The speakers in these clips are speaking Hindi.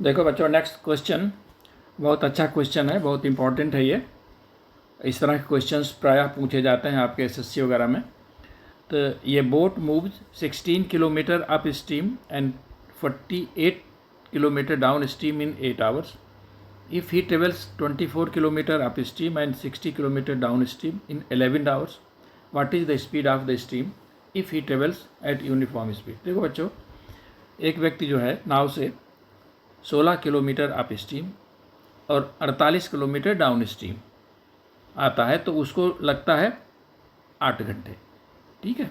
देखो बच्चों, नेक्स्ट क्वेश्चन बहुत अच्छा क्वेश्चन है, बहुत इंपॉर्टेंट है ये। इस तरह के क्वेश्चंस प्रायः पूछे जाते हैं आपके एसएससी वगैरह में। तो ये boat moves 16 kilometre up stream and 48 kilometre down stream in 8 hours. If he travels 24 kilometer upstream and 60 kilometer downstream in 11 hours, what is the speed of the stream if he travels at uniform speed? देखो बच्चों, एक व्यक्ति जो है नाव से 16 किलोमीटर अप स्ट्रीम और 48 किलोमीटर डाउन स्ट्रीम आता है तो उसको लगता है 8 घंटे, ठीक है।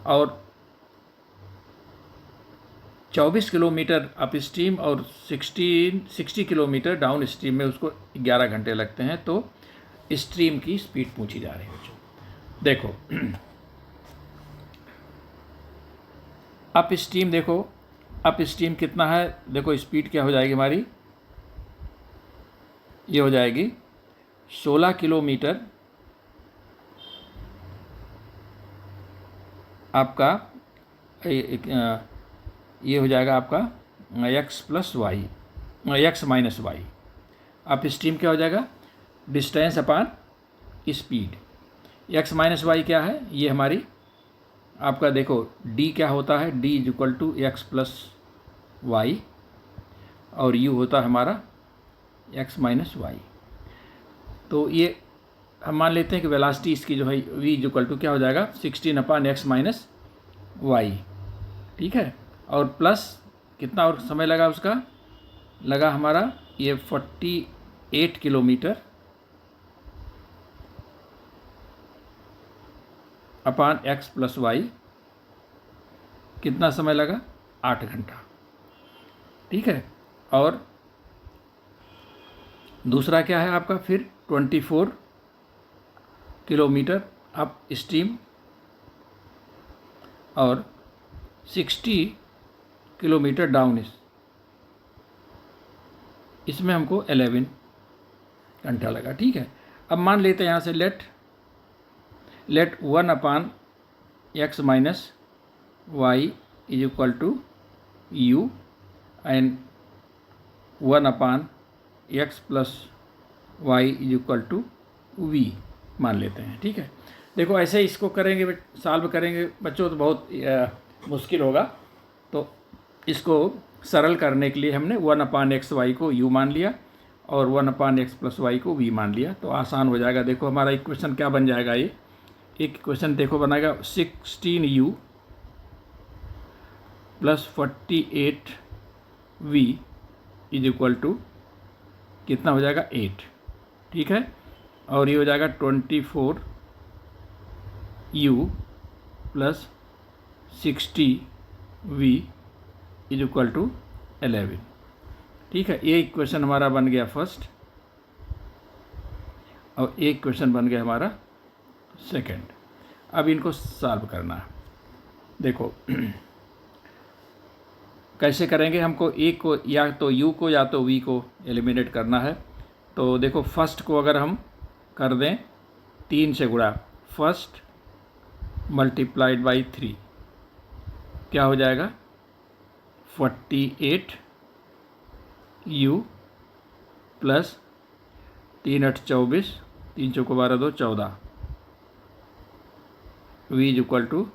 और 24 किलोमीटर अप स्ट्रीम और 60 किलोमीटर डाउन स्ट्रीम में उसको 11 घंटे लगते हैं। तो स्ट्रीम की स्पीड पूछी जा रही है बच्चों। देखो अप स्ट्रीम, देखो अप स्ट्रीम कितना है, देखो स्पीड क्या हो जाएगी हमारी, ये हो जाएगी 16 किलोमीटर आपका ये हो जाएगा आपका x plus Y, x minus Y. Upstream क्या हो जाएगा, distance upon speed. x minus Y क्या है, ये हमारी आपका देखो d क्या होता है, d is equal to X plus Y और u होता है हमारा x माइनस वाई। तो ये हम मान लेते हैं कि वेलोसिटी इसकी जो है v इज इक्वल टू क्या हो जाएगा 16 अपान एक्स माइनस वाई, ठीक है। और प्लस कितना और समय लगा, उसका लगा हमारा ये 48 किलोमीटर अपान एक्स प्लस वाई, कितना समय लगा 8 घंटा, ठीक है। और दूसरा क्या है आपका फिर 24 किलोमीटर अप स्ट्रीम और 60 किलोमीटर डाउन, इसमें हमको 11 घंटा लगा, ठीक है। अब मान लेते हैं यहाँ से let 1 upon X minus Y is equal to U and 1 upon X plus Y is equal to V मान लेते हैं, ठीक है। देखो ऐसे इसको करेंगे, सॉल्व करेंगे बच्चों तो बहुत मुश्किल होगा। तो इसको सरल करने के लिए हमने 1 अपान एक्स वाई को u मान लिया और 1 अपान एक्स प्लस वाई को v मान लिया, तो आसान हो जाएगा। देखो हमारा इक्वेशन क्या बन जाएगा, ये एक इक्वेशन देखो बनेगा 16u plus 48v is equal to कितना हो जाएगा 8, ठीक है। और ये हो जाएगा 24u plus 60v is equal to 11, ठीक है। ये इक्वेशन हमारा बन गया फर्स्ट और एक क्वेश्चन बन गया हमारा सेकंड। अब इनको सॉल्व करना है। देखो कैसे करेंगे, हमको एक को या तो u को या तो v को एलिमिनेट करना है। तो देखो फर्स्ट को अगर हम कर दें 3 से गुणा, फर्स्ट मल्टीप्लाइड बाई 3 क्या हो जाएगा 48u प्लस 3 8 24, 3 चौको 12 2 14, v इज इक्वल टू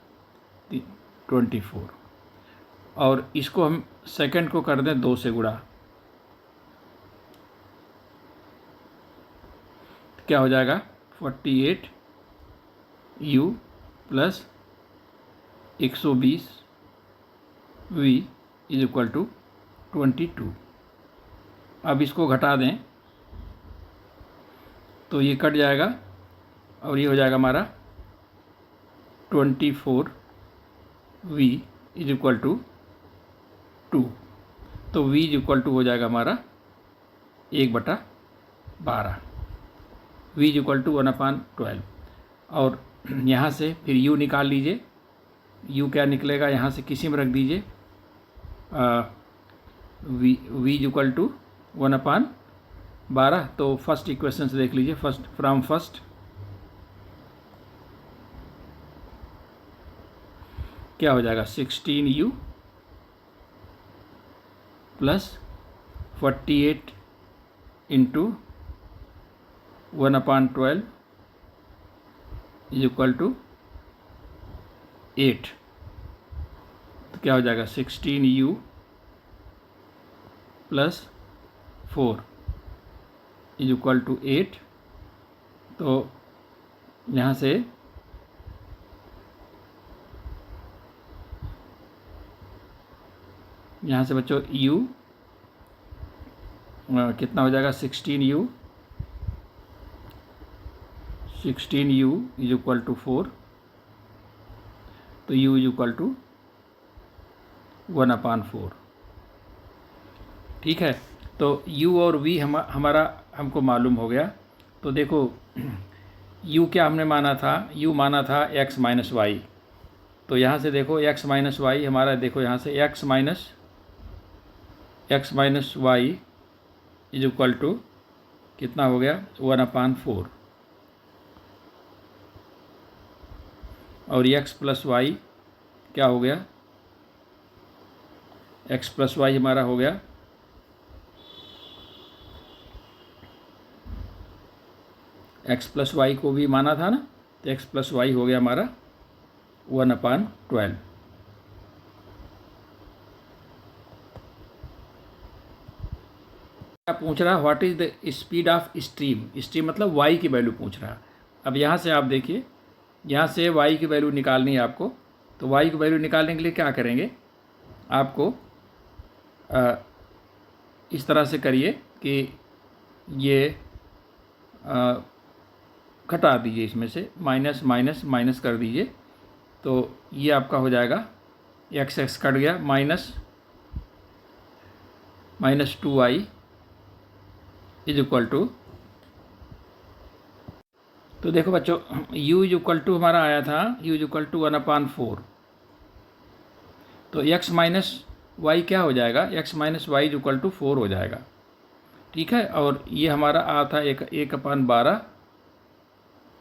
24। और इसको हम सेकंड को कर दें 2 से गुणा, क्या हो जाएगा 48u plus 120 v is equal to 22। अब इसको घटा दें तो ये कट जाएगा और ये हो जाएगा हमारा 24v इज इक्वल टू 2। तो v इज इक्वल टू हो जाएगा हमारा 1/12, v इज इक्वल टू 1/12। और यहाँ से फिर u निकाल लीजिए, u क्या निकलेगा, यहाँ से किसी में रख दीजिए v इज इक्वल टू 1/12। तो फर्स्ट इक्वेशन से देख लीजिए, फर्स्ट फ्रॉम फर्स्ट क्या हो जाएगा 16u plus 48 into 1/12 is equal to 8। तो क्या हो जाएगा 16u plus 4 is equal to 8। तो यहाँ से बच्चों u कितना हो जाएगा 16u इज इक्वल टू 4। तो u इज इक्वल टू 1/4। ठीक है, तो u और v हमारा हमको मालूम हो गया। तो देखो u क्या हमने माना था, u माना था x माइनस वाई। तो यहाँ से देखो x माइनस वाई हमारा, देखो यहाँ से x minus Y is equal to कितना हो गया 1/4। और x प्लस वाई क्या हो गया, x प्लस वाई हमारा हो गया x प्लस वाई को भी माना था ना, तो x प्लस वाई हो गया हमारा 1/12। पूछ रहा what is the speed of stream. Stream मतलब y की वैल्यू पूछ रहा है। अब यहाँ से आप देखिए, यहाँ से y की वैल्यू निकालनी है आपको। तो y की वैल्यू निकालने के लिए क्या करेंगे, आपको इस तरह से करिए कि ये घटा दीजिए, इसमें से माइनस माइनस माइनस कर दीजिए। तो ये आपका हो जाएगा x कट गया, minus 2y is equal to, तो देखो बच्चों u इज इक्वल टू हमारा आया था u इज इक्वल टू 1/4। तो x माइनस वाई क्या हो जाएगा, x minus Y is equal to 4 हो जाएगा। ठीक है, और ये हमारा आया था 1/12।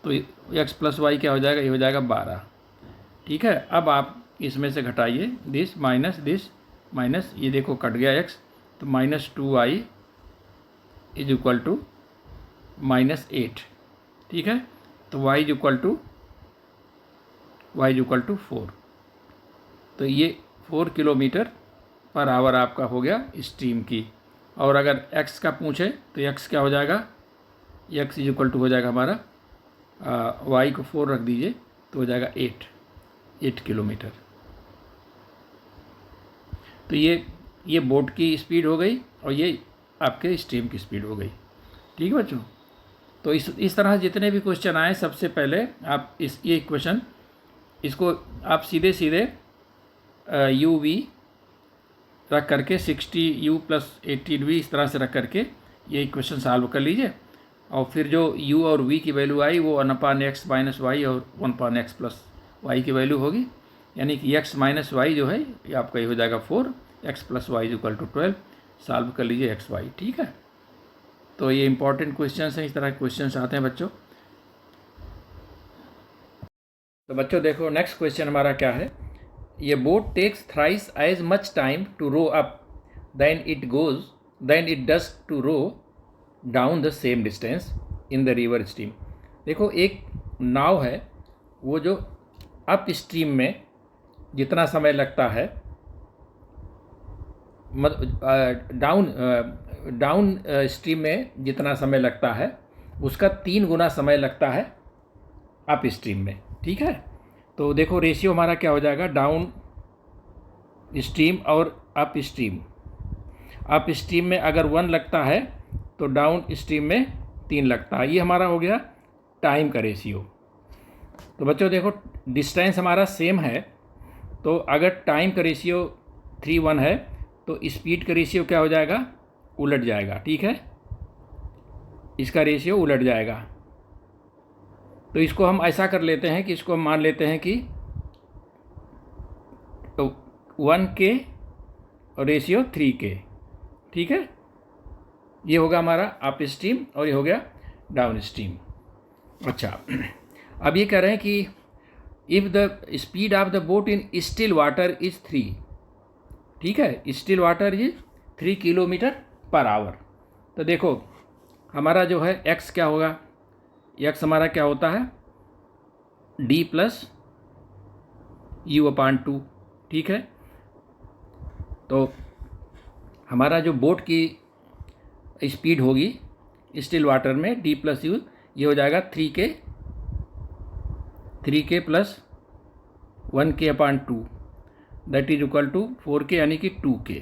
तो x प्लस वाई क्या हो जाएगा, ये हो जाएगा 12। ठीक है, अब आप इसमें से घटाइए दिस माइनस, ये देखो कट गया x। तो minus 2y is equal to -8। ठीक है, तो y इज इक्वल टू 4। तो ये 4 किलोमीटर पर आवर आपका हो गया स्ट्रीम की। और अगर x का पूछे तो x क्या हो जाएगा, x इज इक्वल टू हो जाएगा हमारा y को 4 रख दीजिए तो हो जाएगा 8 किलोमीटर। तो ये बोट की स्पीड हो गई और ये आपके स्ट्रीम की स्पीड हो गई। ठीक है बच्चों, तो इस तरह जितने भी क्वेश्चन आए, सबसे पहले आप ये इक्वेशन इसको आप सीधे u v रख करके 60u प्लस 18v इस तरह से रख करके ये इक्वेशन सॉल्व कर लीजिए। और फिर जो u और v की वैल्यू आई वो 1/x माइनस वाई और 1/x प्लस वाई की वैल्यू होगी। यानी कि x माइनस वाई जो है ये आपका ये हो जाएगा 4, x plus Y is equal to 12। Solve कर लीजिए x y। ठीक है, तो ये इंपॉर्टेंट क्वेश्चन हैं, इस तरह के क्वेश्चन आते हैं बच्चों। तो बच्चों देखो नेक्स्ट क्वेश्चन हमारा क्या है, ये boat takes thrice as much time to row up than it does to row down the same distance in the river stream. देखो एक नाव है, वो जो अप स्ट्रीम में जितना समय लगता है, डाउन स्ट्रीम में जितना समय लगता है उसका 3 गुना समय लगता है अप स्ट्रीम में। ठीक है, तो देखो रेशियो हमारा क्या हो जाएगा, डाउन स्ट्रीम और अप स्ट्रीम। अप स्ट्रीम में अगर 1 लगता है तो डाउन स्ट्रीम में 3 लगता है। ये हमारा हो गया टाइम का रेशियो। तो बच्चों देखो डिस्टेंस हमारा सेम है, तो अगर टाइम का रेशियो 3:1 है तो स्पीड का रेशियो क्या हो जाएगा, उलट जाएगा। ठीक है, इसका रेशियो उलट जाएगा। तो इसको हम ऐसा कर लेते हैं कि इसको हम मान लेते हैं कि 1k और रेशियो 3k। ठीक है, ये होगा हमारा अप स्ट्रीम और ये हो गया डाउन स्ट्रीम। अच्छा, अब ये कह रहे हैं कि if the speed of the boat in still water is 3। ठीक है, still water is 3 kilometre per hour. तो देखो हमारा जो है x क्या होगा, x हमारा क्या होता है d प्लस u/2, ठीक है। तो हमारा जो बोट की स्पीड होगी स्टिल वाटर में d प्लस यू, ये हो जाएगा 3k plus 1k/2 that is equal to 4k यानी कि 2k,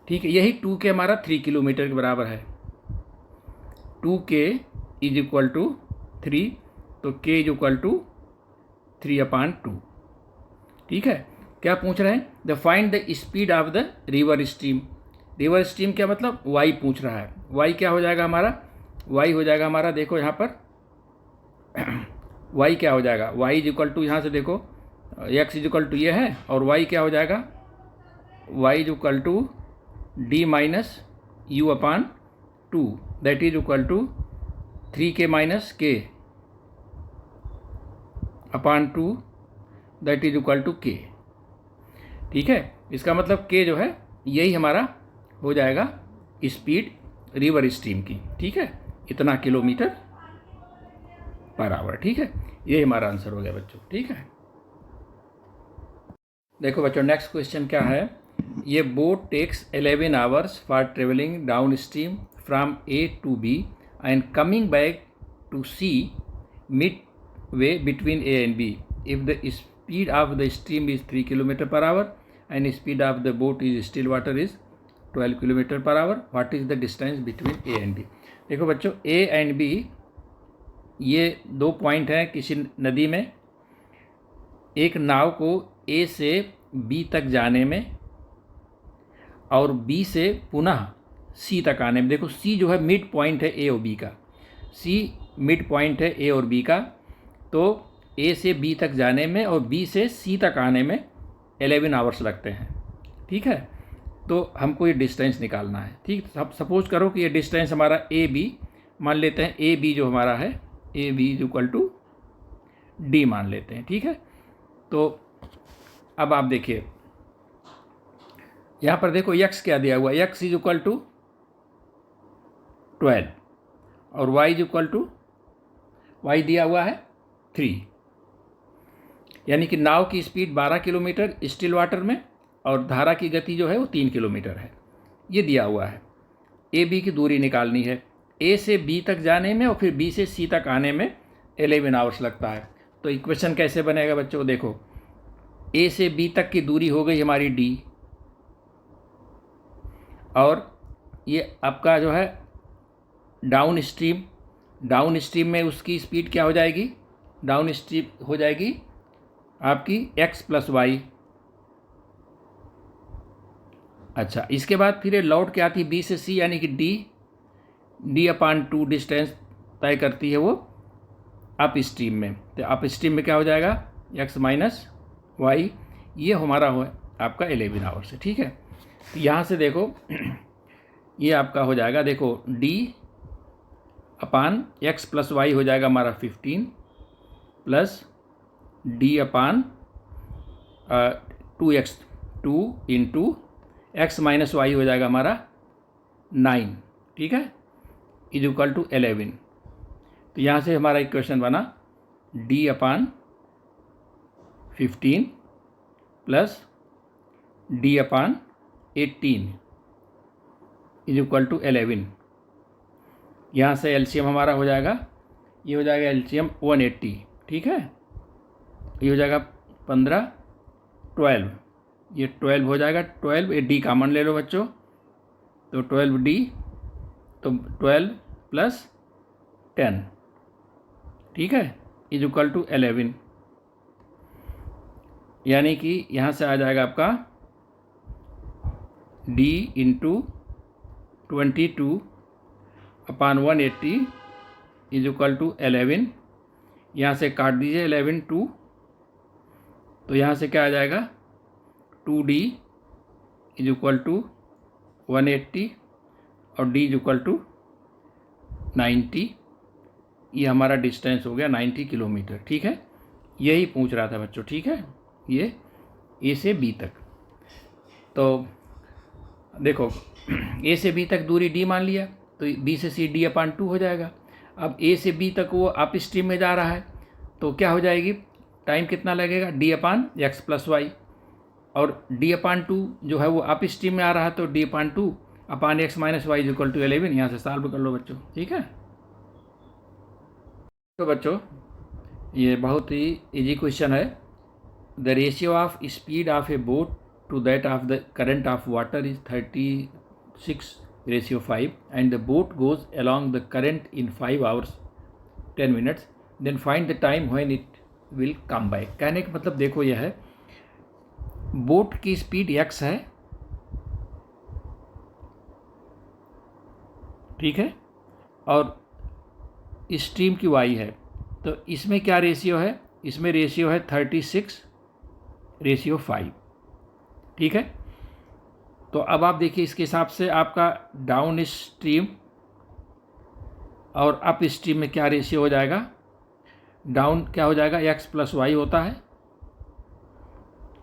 ठीक है। यही 2k हमारा 3 किलोमीटर के बराबर है। 2k इज इक्वल टू 3, तो k इज इक्वल टू 3/2, ठीक है। क्या पूछ रहे हैं, the find the speed of the river stream. River stream क्या मतलब y पूछ रहा है। y क्या हो जाएगा हमारा, y हो जाएगा हमारा, देखो यहाँ पर y क्या हो जाएगा, y इज इक्वल टू, यहाँ से देखो x इज इक्वल टू ये है, और y क्या हो जाएगा, y is equal to d minus u/2 that is equal to 3k minus k/2 that is equal to k, ठीक है। इसका मतलब k जो है यही हमारा हो जाएगा स्पीड रिवर स्ट्रीम की, ठीक है, इतना किलोमीटर पर आवर, ठीक है। ये हमारा आंसर हो गया बच्चों, ठीक है। देखो बच्चों नेक्स्ट क्वेश्चन क्या है, ये boat takes 11 hours for travelling down stream from A to B and coming back to C mid way between A and B if the speed of the stream is 3 km/h and speed of the boat is still water is 12 km/h, what is the distance between A and B। देखो बच्चों A and B ये दो पॉइंट हैं किसी नदी में। एक नाव को A से B तक जाने में और B से पुनः C तक आने में, देखो C जो है मिड पॉइंट है A और B का, C मिड पॉइंट है A और B का, तो A से B तक जाने में और B से C तक आने में 11 आवर्स लगते हैं, ठीक है। तो हमको ये डिस्टेंस निकालना है, ठीक। सपोज करो कि ये डिस्टेंस हमारा AB मान लेते हैं, AB जो हमारा है AB is equal to D मान लेते हैं, ठीक है। तो अब आप देखिए यहाँ पर देखो x क्या दिया हुआ है, x इज इक्वल टू 12 और y is equal to y दिया हुआ है 3, यानी कि नाव की स्पीड 12 किलोमीटर स्टिल वाटर में और धारा की गति जो है वो 3 किलोमीटर है, ये दिया हुआ है। ए बी की दूरी निकालनी है, ए से बी तक जाने में और फिर बी से सी तक आने में 11 आवर्स लगता है। तो इक्वेशन कैसे बनेगा बच्चों, देखो ए से बी तक की दूरी हो गई हमारी d, और ये आपका जो है डाउन स्ट्रीम में उसकी स्पीड क्या हो जाएगी, डाउन स्ट्रीम हो जाएगी आपकी x प्लस वाई। अच्छा इसके बाद फिर ये लौट के आती है B से C, यानी कि d/2 डिस्टेंस तय करती है वो अप स्ट्रीम में। तो अप स्ट्रीम में क्या हो जाएगा x माइनस वाई, ये हमारा हो आपका 11 आवर्स है, ठीक है। तो यहाँ से देखो ये आपका हो जाएगा, देखो d/x प्लस वाई हो जाएगा हमारा 15 plus d/2x 2 into x minus y हो जाएगा हमारा 9, ठीक है, इज इक्वल टू 11। तो यहाँ से हमारा इक्वेशन बना d/15 plus d/18 is equal to 11। यहाँ से एलसीएम हमारा हो जाएगा, ये हो जाएगा एलसीएम 180, ठीक है। ये हो जाएगा 15 12, ये 12 हो जाएगा 12, ये डी कॉमन ले लो बच्चों, तो 12d, तो 12 प्लस 10, ठीक है, इज इक्वल टू 11। यानी कि यहाँ से आ जाएगा आपका d into 22/180 is equal to 11। यहाँ से काट दीजिए 11 2, तो यहाँ से क्या आ जाएगा 2d इज इक्वल टू 180 और d इज इक्वल टू 90। ये हमारा डिस्टेंस हो गया 90 किलोमीटर, ठीक है। यही पूछ रहा था बच्चों, ठीक है, ये ए से बी तक। तो देखो ए से बी तक दूरी डी मान लिया, तो बी से सी d/2 हो जाएगा। अब ए से बी तक वो अप स्ट्रीम में जा रहा है, तो क्या हो जाएगी, टाइम कितना लगेगा, d/x + y, और d/2 जो है वो अप स्ट्रीम में आ रहा है, तो d/2/x - y = 11। यहाँ से सॉल्व कर लो बच्चों, ठीक है। तो बच्चों ये बहुत ही इजी क्वेश्चन है। The ratio of speed of A boat to that of the current of water is 36:5, and the boat goes along the current in 5 hours 10 minutes, then find the time when it will come back। कहने का मतलब देखो यह है, बोट की स्पीड x है, ठीक है, और स्ट्रीम की y है, तो इसमें क्या रेशियो है, इसमें रेशियो है 36:5, ठीक है। तो अब आप देखिए इसके हिसाब से आपका डाउन स्ट्रीम और अप स्ट्रीम में क्या रेशियो हो जाएगा, डाउन क्या हो जाएगा, x + y होता है,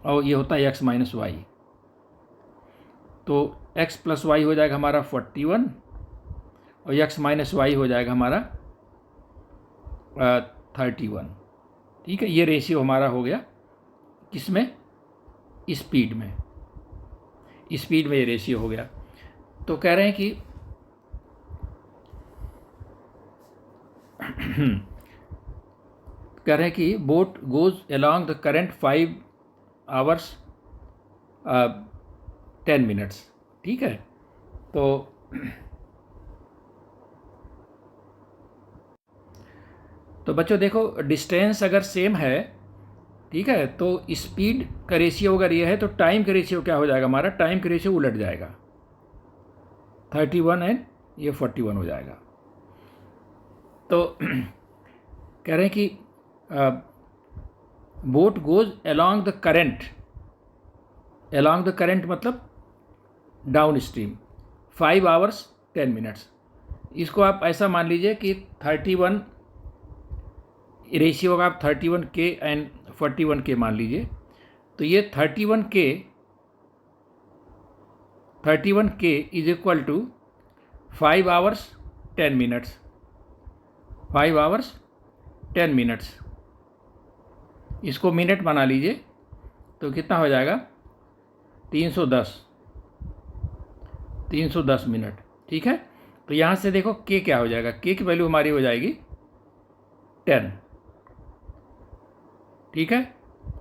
और ये होता है x - y, तो x + y हो जाएगा हमारा 41, और x - y हो जाएगा हमारा 31, ठीक है। ये रेशियो हमारा हो गया किसमें, स्पीड में, स्पीड में ये रेशियो हो गया। तो कह रहे हैं कि boat goes along the current 5 hours 10 minutes, ठीक है। तो बच्चों देखो डिस्टेंस अगर सेम है, ठीक है, तो स्पीड का रेशियो अगर ये है, तो टाइम का रेशियो क्या हो जाएगा, हमारा टाइम का रेशियो उलट जाएगा, 31 एंड ये 41 हो जाएगा। तो कह रहे हैं कि boat goes along the current मतलब डाउन स्ट्रीम 5 hours 10 minutes। इसको आप ऐसा मान लीजिए कि 31 रेशियो का आप 31K एंड 41K मान लीजिए, तो ये 31K is equal to 5 hours 10 minutes, 5 hours 10 minutes। इसको मिनट बना लीजिए, तो कितना हो जाएगा, 310 मिनट, ठीक है। तो यहाँ से देखो K क्या हो जाएगा, K की वैल्यू हमारी हो जाएगी 10, ठीक है।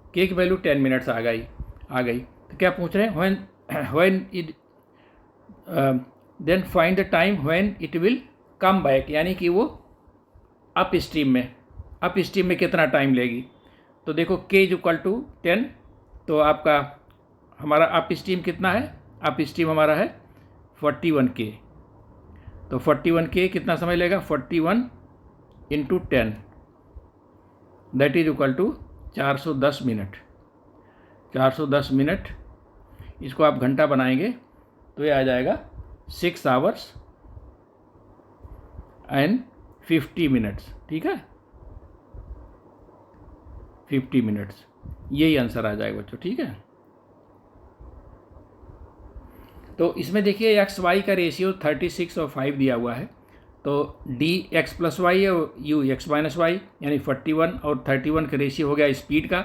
K की वैल्यू 10 मिनट्स आ गई। तो क्या पूछ रहे हैं, when it then find the time when it will come back, यानी कि वो अप स्ट्रीम में कितना टाइम लेगी। तो देखो K = 10, तो आपका हमारा अप स्ट्रीम कितना है, अप स्ट्रीम हमारा है 41K, तो 41K कितना समय लेगा, 41 × 10 that is equal to 410 minute. 410 minute, इसको आप घंटा बनाएंगे तो ये आ जाएगा 6 hours एंड 50 minutes, ठीक है, 50 minutes, यही आंसर आ जाएगा बच्चों, ठीक है। तो इसमें देखिए x y का रेशियो 36 और 5 दिया हुआ है, तो dx + y और u x - y, यानी 41 और 31 का रेशियो हो गया स्पीड का।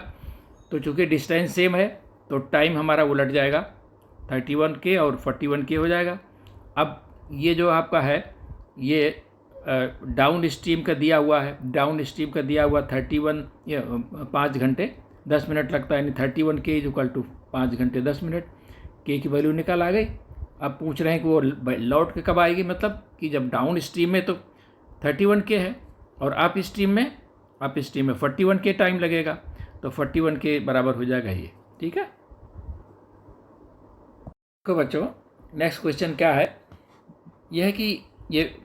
तो चूँकि डिस्टेंस सेम है, तो टाइम हमारा उलट जाएगा, 31K और 41K हो जाएगा। अब ये जो आपका है, ये डाउन स्ट्रीम का दिया हुआ है, 31 5 घंटे 10 मिनट लगता है, यानी 31K = 5 घंटे 10 मिनट। K की वैल्यू निकल आ गई। अब पूछ रहे हैं कि वो लौट के कब आएगी, मतलब कि जब डाउन स्ट्रीम में तो 31K है, और अप स्ट्रीम में 41K टाइम लगेगा, तो 41K बराबर हो जाएगा ये, ठीक है। तो बच्चों नेक्स्ट क्वेश्चन क्या है, यह है कि ये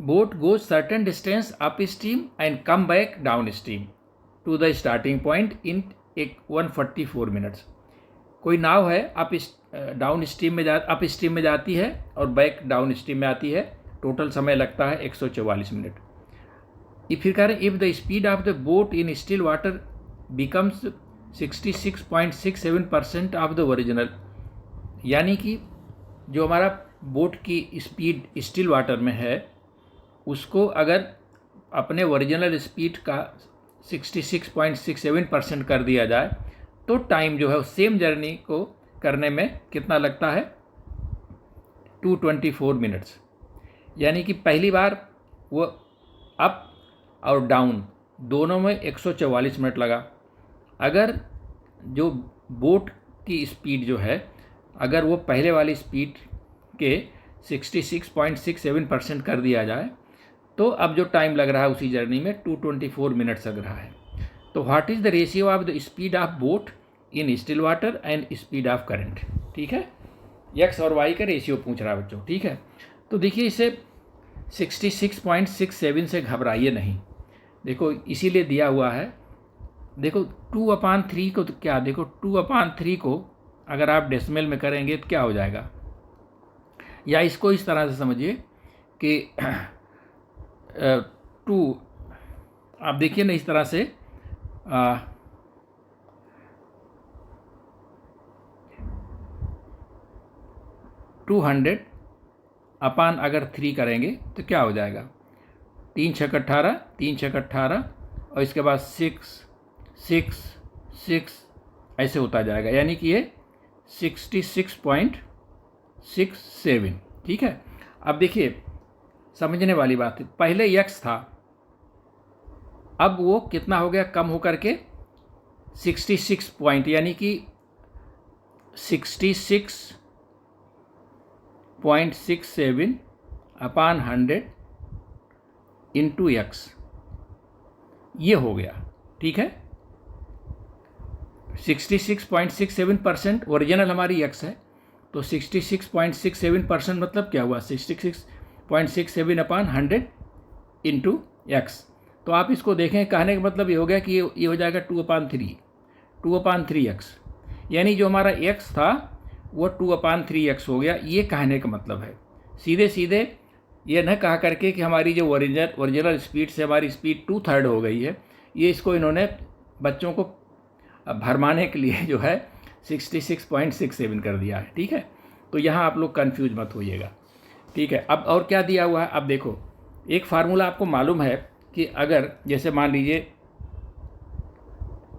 boat goes certain distance up stream and come back down stream to the starting point in 144 minutes. कोई नाव है अप स्ट्रीम में जाती है और बैक डाउन स्ट्रीम में आती है, टोटल समय लगता है 144 मिनट। फिर कह रहे हैं if the speed of the boat in still water becomes 66.67% of the original, यानी कि जो हमारा बोट की स्पीड स्टिल वाटर में है उसको अगर अपने ओरिजिनल स्पीड का 66.67% कर दिया जाए तो टाइम जो है सेम जर्नी को करने में कितना लगता है 224 मिनट्स। यानी कि पहली बार वो अप और डाउन दोनों में 144 मिनट लगा। अगर जो बोट की स्पीड जो है अगर वो पहले वाली स्पीड के 66.67% कर दिया जाए तो अब जो टाइम लग रहा है उसी जर्नी में 224 मिनट्स लग रहा है। तो what is the ratio of the speed of boat in still water and speed of current. ठीक है, एक्स और वाई का रेशियो पूछ रहा है बच्चों। ठीक है, तो देखिए इसे 66.67 से घबराइए नहीं। देखो इसीलिए दिया हुआ है। देखो 2/3 को तो क्या, देखो 2/3 को अगर आप डेसिमल में करेंगे तो क्या हो जाएगा, या इसको इस तरह से समझिए कि 2 आप देखिए ना इस तरह से 200 अपान अगर 3 करेंगे तो क्या हो जाएगा, 3 छक 18, 3 छक 18 और इसके बाद 6 6 6 ऐसे होता जाएगा। यानी कि ये 66.67। ठीक है, अब देखिए समझने वाली बात है, पहले x था, अब वो कितना हो गया, कम होकर के 66 पॉइंट, यानी कि 66.67 अपान 100 इंटू एक्स, ये हो गया। ठीक है, 66.67% ओरिजिनल हमारी x है, तो 66.67% मतलब क्या हुआ, 66.67 अपान 100 इंटू एक्स। तो आप इसको देखें, कहने का मतलब ये हो गया कि ये हो जाएगा 2/3 एक्स, यानी जो हमारा x था वो 2/3 एक्स हो गया। ये कहने का मतलब है, सीधे सीधे ये न कहा करके कि हमारी जो ओरिजिनल स्पीड से हमारी स्पीड 2/3 हो गई है, ये इसको इन्होंने बच्चों को भरमाने के लिए जो है 66.67 कर दिया है। ठीक है, तो यहाँ आप लोग कंफ्यूज मत होइएगा। ठीक है, अब और क्या दिया हुआ है, अब देखो एक फार्मूला आपको मालूम है कि अगर जैसे मान लीजिए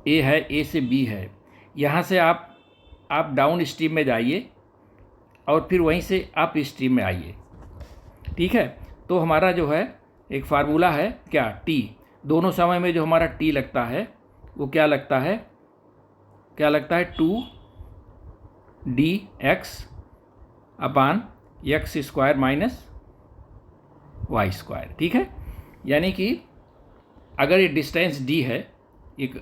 ए है, ए से बी है, यहाँ से आप डाउन स्ट्रीम में जाइए और फिर वहीं से अप स्ट्रीम में आइए। ठीक है, तो हमारा जो है एक फार्मूला है क्या, टी, दोनों समय में जो हमारा टी लगता है वो क्या लगता है, 2dx upon x square minus y square. ठीक है, यानी कि अगर ये डिस्टेंस डी है,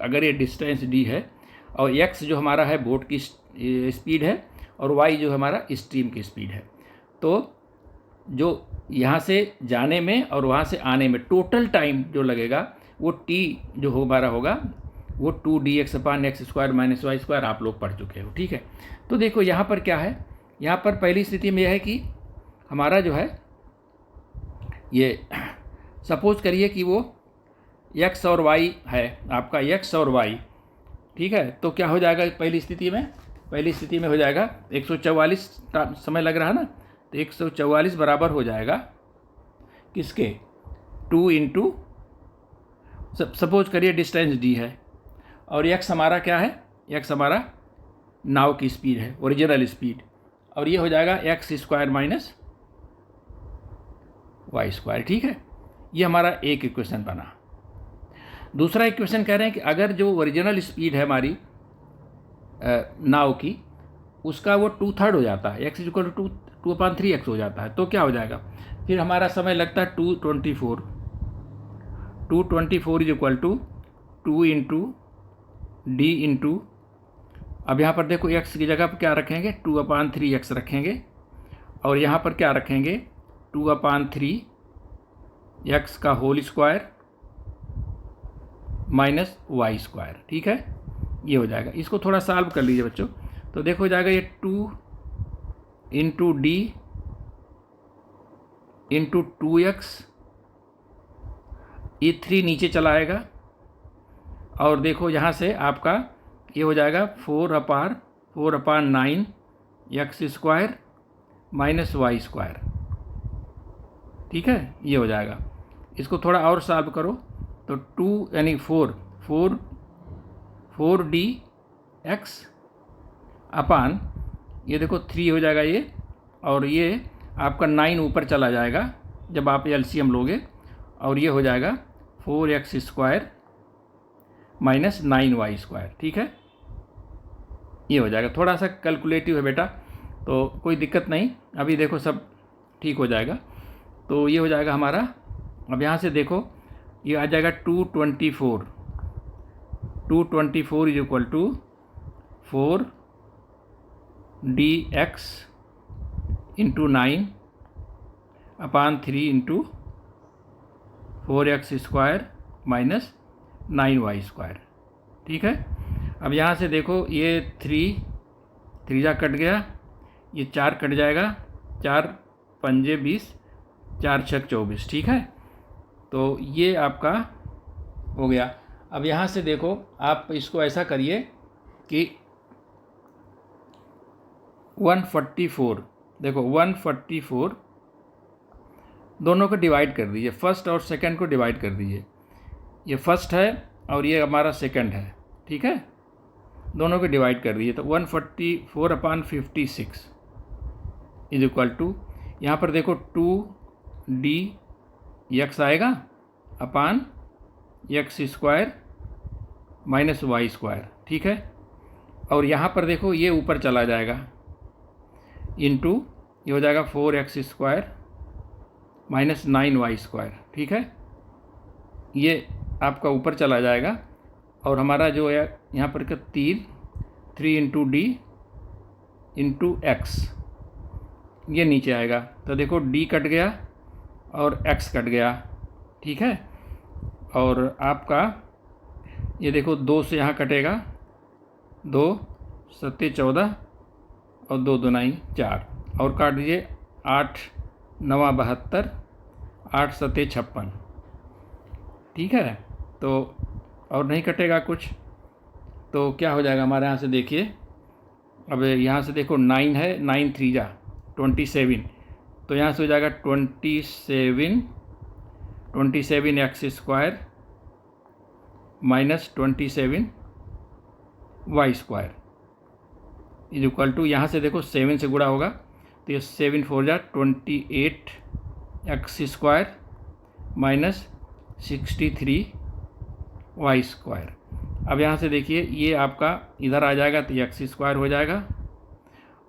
अगर ये डिस्टेंस डी है और x जो हमारा है बोट की स्पीड है और y जो हमारा स्ट्रीम की स्पीड है, तो जो यहाँ से जाने में और वहाँ से आने में टोटल टाइम जो लगेगा वो t जो हमारा होगा वो 2dx upon x square minus y square आप लोग पढ़ चुके हो। ठीक है, तो देखो यहाँ पर क्या है, यहाँ पर पहली स्थिति में यह है कि हमारा जो है ये सपोज करिए कि वो x और y है, आपका x और y। ठीक है, तो क्या हो जाएगा पहली स्थिति में हो जाएगा 144 समय लग रहा है ना, तो 144 बराबर हो जाएगा किसके, 2 इंटू, सपोज करिए डिस्टेंस d है और x हमारा क्या है, x हमारा नाव की स्पीड है, ओरिजिनल स्पीड, और ये हो जाएगा x square minus y square. ठीक है, ये हमारा एक इक्वेशन बना। दूसरा इक्वेशन कह रहे हैं कि अगर जो ओरिजिनल स्पीड है हमारी नाव की, उसका वो 2/3 हो जाता है, x इक्वल टू 2/3 हो जाता है, तो क्या हो जाएगा, फिर हमारा समय लगता है 224 is equal to 2 into d into, अब यहाँ पर देखो x की जगह पर क्या रखेंगे, 2/3 x रखेंगे और यहाँ पर क्या रखेंगे, 2/3 x का whole square minus y square. ठीक है, ये हो जाएगा। इसको थोड़ा सॉल्व कर लीजिए बच्चों, तो देखो हो जाएगा ये 2 इंटू डी इंटू 2x, ये 3 नीचे चला आएगा और देखो यहाँ से आपका ये हो जाएगा 4/9 x square minus y square, ठीक है, ये हो जाएगा। इसको थोड़ा और सॉल्व करो तो 2 यानी 4 डी एक्स अपान ये देखो 3 हो जाएगा ये, और ये आपका 9 ऊपर चला जाएगा जब आप एलसीएम लोगे, और ये हो जाएगा 4x square minus 9y square, ठीक है, ये हो जाएगा। थोड़ा सा कैलकुलेटिव है बेटा, तो कोई दिक्कत नहीं, अभी देखो सब ठीक हो जाएगा। तो ये हो जाएगा हमारा, अब यहाँ से देखो ये आ जाएगा 224 is equal to 4 d x into 9 upon 3 into 4x square minus 9y square, ठीक है। अब यहाँ से देखो ये 3 जा कट गया, ये 4 कट जाएगा, 4 पंजे 20, 4 छक 24, ठीक है। तो ये आपका हो गया। अब यहाँ से देखो आप इसको ऐसा करिए कि 144, देखो 144 दोनों को डिवाइड कर दीजिए, फर्स्ट और सेकंड को डिवाइड कर दीजिए। ये फर्स्ट है और ये हमारा सेकंड है, ठीक है, दोनों को डिवाइड कर दीजिए। तो 144 अपान 56 इज इक्वल टू, यहाँ पर देखो 2 डी एक्स आएगा upon x square minus y square, ठीक है। और यहाँ पर देखो ये ऊपर चला जाएगा, इंटू ये हो जाएगा 4x square minus 9y square, ठीक है, ये आपका ऊपर चला जाएगा। और हमारा जो है यहाँ पर का 3 इंटू डी इंटू एक्स, ये नीचे आएगा। तो देखो डी कट गया और एक्स कट गया, ठीक है। और आपका ये देखो 2 से यहाँ कटेगा, 2 7 14 और 2 2 4, और काट दीजिए 8 9 72, 8 7 56, ठीक है। तो और नहीं कटेगा कुछ, तो क्या हो जाएगा हमारे यहाँ से देखिए, अब यहाँ से देखो 9 है, 9 3 जा 27, तो यहाँ से हो जाएगा 27 x square minus 27 y square is equal to, यहाँ से देखो 7 से गुणा होगा तो ये 7 4 जा 28 x square minus 63 y square. अब यहाँ से देखिए ये आपका इधर आ जाएगा तो एक्स स्क्वायर हो जाएगा,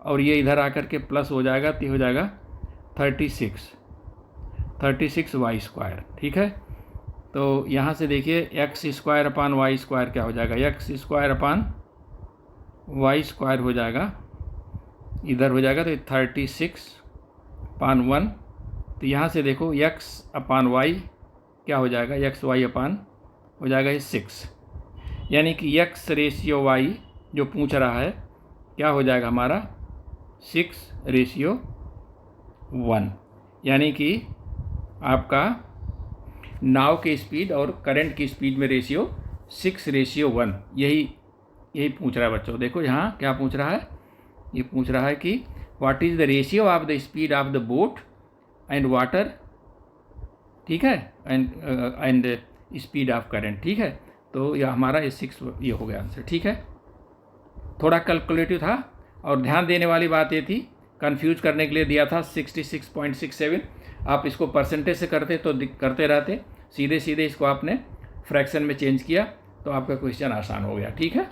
और ये इधर आकर के प्लस हो जाएगा तो हो जाएगा 36 वाई स्क्वायर, ठीक है। तो यहाँ से देखिए x square upon y square क्या हो जाएगा, x square upon y square हो जाएगा, इधर हो जाएगा तो 36/1। तो यहाँ से देखो एक्स अपान वाई क्या हो जाएगा, एक्स वाई अपान हो जाएगा ये 6, यानी कि एक्स रेशियो वाई जो पूछ रहा है क्या हो जाएगा हमारा 6:1, यानी कि आपका नाव की स्पीड और करंट की स्पीड में रेशियो 6:1, यही पूछ रहा है बच्चों। देखो यहाँ क्या पूछ रहा है, ये पूछ रहा है कि what is the ratio of the speed of the boat and water, ठीक है, एंड स्पीड ऑफ करंट, ठीक है। तो यह हमारा ये 6 ये हो गया आंसर, ठीक है। थोड़ा कैलकुलेटिव था, और ध्यान देने वाली बात ये थी, कंफ्यूज करने के लिए दिया था 66.67, आप इसको परसेंटेज से करते तो करते रहते, सीधे इसको आपने फ्रैक्शन में चेंज किया तो आपका क्वेश्चन आसान हो गया, ठीक है।